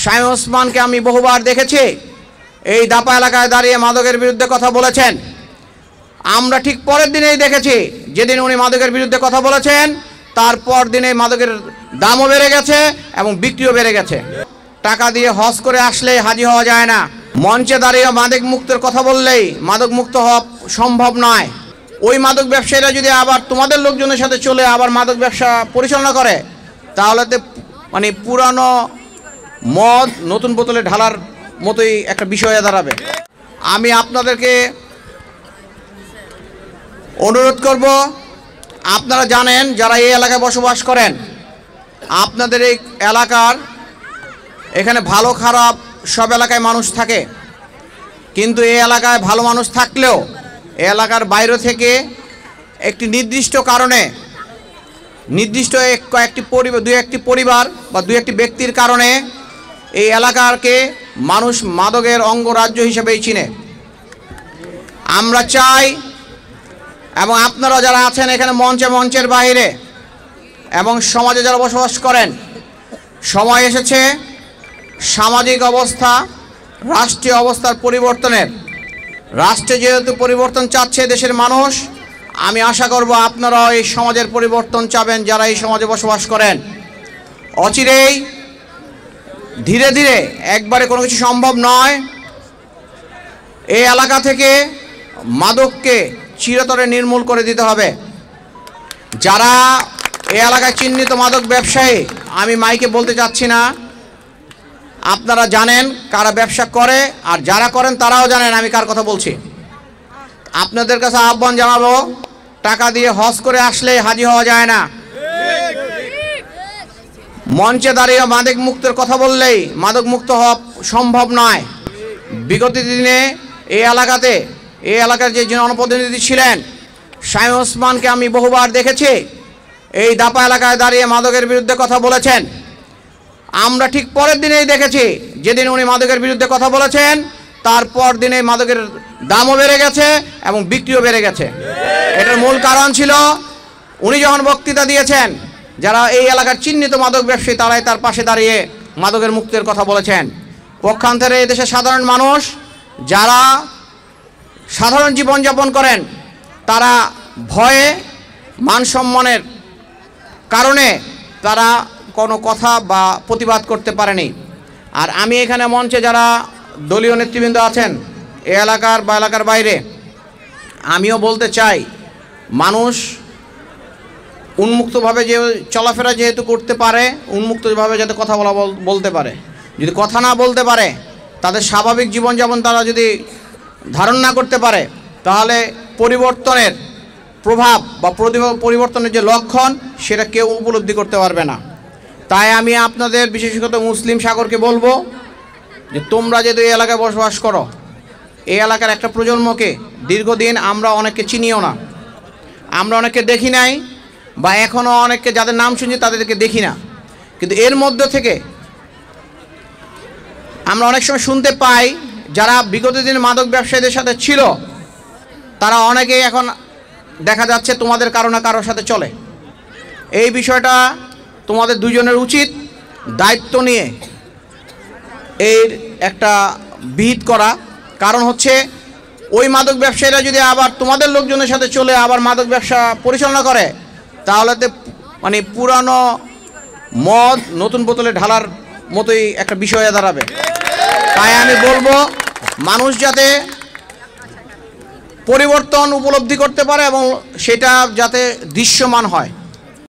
শামীম ওসমানকে আমি বহুবার দেখেছি এই দাপা এলাকায় দাঁড়িয়ে মাদকের বিরুদ্ধে কথা বলেছেন। আমরা ঠিক পরের দিনেই দেখেছি, যেদিন উনি মাদকের বিরুদ্ধে কথা বলেছেন তারপর দিনে মাদকের দামও বেড়ে গেছে এবং বিক্রিও বেড়ে গেছে। টাকা দিয়ে হজ করে আসলে হাজি হওয়া যায় না। মঞ্চে দাঁড়িয়ে মাদক মুক্তের কথা বললেই মাদক মুক্ত হওয়া সম্ভব নয়। ওই মাদক ব্যবসায়ীরা যদি আবার তোমাদের লোকজনের সাথে চলে আবার মাদক ব্যবসা পরিচালনা করে, তাহলে তো পুরানো মদ নতুন বোতলে ঢালার মতোই একটা বিষয় হয়ে দাঁড়াবে। আমি আপনাদেরকে অনুরোধ করব, আপনারা জানেন যারা এই এলাকায় বসবাস করেন, আপনাদের এই এলাকার এখানে ভালো খারাপ সব এলাকায় মানুষ থাকে, কিন্তু এই এলাকায় ভালো মানুষ থাকলেও এই এলাকার বাইরে থেকে একটি নির্দিষ্ট কারণে নির্দিষ্ট দু একটি পরিবার বা দু একটি ব্যক্তির কারণে এই এলাকাকে মানুষ মাদকের অঙ্গরাজ্য হিসেবেই চিনে। আমরা চাই, এবং আপনারা যারা আছেন এখানে মঞ্চের বাইরে এবং সমাজে যারা বসবাস করেন, সময় এসেছে সামাজিক অবস্থা রাষ্ট্রীয় অবস্থার পরিবর্তনের। রাষ্ট্রে যেহেতু পরিবর্তন চাচ্ছে দেশের মানুষ, আমি আশা করব আপনারাও এই সমাজের পরিবর্তন চাবেন যারা এই সমাজে বসবাস করেন। অচিরেই ধীরে ধীরে একবারে কোনো কিছু সম্ভব নয়। এই এলাকা থেকে মাদককে চিরতরে নির্মূল করে দিতে হবে। যারা এই এলাকায় চিহ্নিত মাদক ব্যবসায়ী, আমি মাইকে বলতে চাচ্ছি না, আপনারা জানেন কারা ব্যবসা করে, আর যারা করেন তারাও জানেন আমি কার কথা বলছি। আপনাদের কাছে আহ্বান জানাবো, টাকা দিয়ে হজ করে আসলে হাজি হওয়া যায় না। মঞ্চে দাঁড়িয়ে মাদক মুক্তের কথা বললেই মাদক মুক্ত হওয়া সম্ভব নয়। বিগত দিনে এই এলাকার যে জনপ্রতিনিধি ছিলেন শামীম ওসমানকে আমি বহুবার দেখেছি এই দাপা এলাকায় দাঁড়িয়ে মাদকের বিরুদ্ধে কথা বলেছেন। আমরা ঠিক পরের দিনেই দেখেছি, যেদিন উনি মাদকের বিরুদ্ধে কথা বলেছেন তারপর দিনে মাদকের দামও বেড়ে গেছে এবং বিক্রিও বেড়ে গেছে। এটার মূল কারণ ছিল উনি যখন বক্তৃতা দিয়েছেন, যারা এই এলাকার চিহ্নিত মাদক ব্যবসায়ী তারাই তার পাশে দাঁড়িয়ে মাদকের মুক্তির কথা বলেছেন। পক্ষান্তরে এই দেশের সাধারণ মানুষ যারা সাধারণ জীবনযাপন করেন, তারা ভয়ে মানসম্মানের কারণে তারা কোনো কথা বা প্রতিবাদ করতে পারেনি। আর আমি এখানে মঞ্চে যারা দলীয় নেতৃবৃন্দ আছেন এই এলাকার বা এলাকার বাইরে, আমিও বলতে চাই, মানুষ উন্মুক্তভাবে যে চলাফেরা যেহেতু করতে পারে, উন্মুক্তভাবে যাতে কথা বলতে পারে। যদি কথা না বলতে পারে, তাদের স্বাভাবিক জীবনযাপন তারা যদি ধারণ না করতে পারে, তাহলে পরিবর্তনের প্রভাব বা পরিবর্তনের যে লক্ষণ সেটা কেউ উপলব্ধি করতে পারবে না। তাই আমি আপনাদের বিশেষত মুসলিম সাগরকে বলবো যে তোমরা যেহেতু এই এলাকায় বসবাস করো, এই এলাকার একটা প্রজন্মকে দীর্ঘদিন আমরা অনেককে চিনিও না, আমরা অনেককে দেখি নাই, বা এখনও অনেককে যাদের নাম শুনছি তাদেরকে দেখি না, কিন্তু এর মধ্য থেকে আমরা অনেক সময় শুনতে পাই যারা বিগত দিন মাদক ব্যবসায়ীদের সাথে ছিল তারা অনেকেই এখন দেখা যাচ্ছে তোমাদের কারো না কারোর সাথে চলে। এই বিষয়টা তোমাদের দুজনের উচিত দায়িত্ব নিয়ে এর একটা বিহিত করা। কারণ হচ্ছে ওই মাদক ব্যবসায়ীরা যদি আবার তোমাদের লোকজনের সাথে চলে আবার মাদক ব্যবসা পরিচালনা করে, তাহলে তো পুরানো মদ নতুন বোতলে ঢালার মতোই একটা বিষয় হয়ে দাঁড়াবে। তাই আমি বলবো মানুষ যাতে পরিবর্তন উপলব্ধি করতে পারে এবং সেটা যাতে দৃশ্যমান হয়।